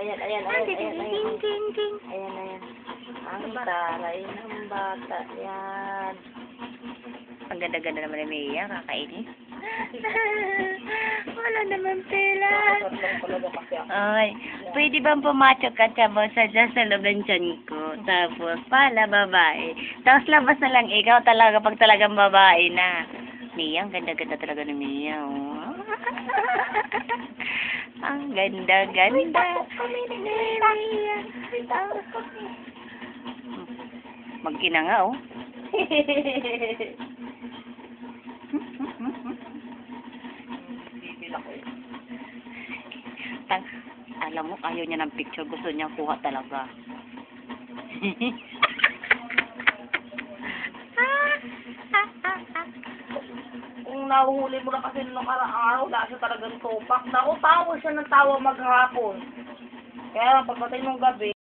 ayan, ayan, ayan, ayan, ayan. Ayan, ayan. Ang taray ng bata. Yan. Ang ganda-ganda naman ni Mia, kakainis. Wala naman pila. Ay, pwede bang pumacho ka tabo sa dyan sa looban tiyan ko? Tapos, pala, babae. Tapos labas na lang ikaw talaga pag talagang babae na. Mia, ang ganda-ganda talaga ni Mia, oh. Ang ganda-ganda. Ni Mia. Mag-ina nga, oh. Alam mo, ayaw niya ng picture. Gusto niya kuha talaga. Kung nahuhuli mo na kasi nung araw, dahil talagang topak. Naku, tawa siya ng tawa maghapon. Kaya pagdating ng gabi,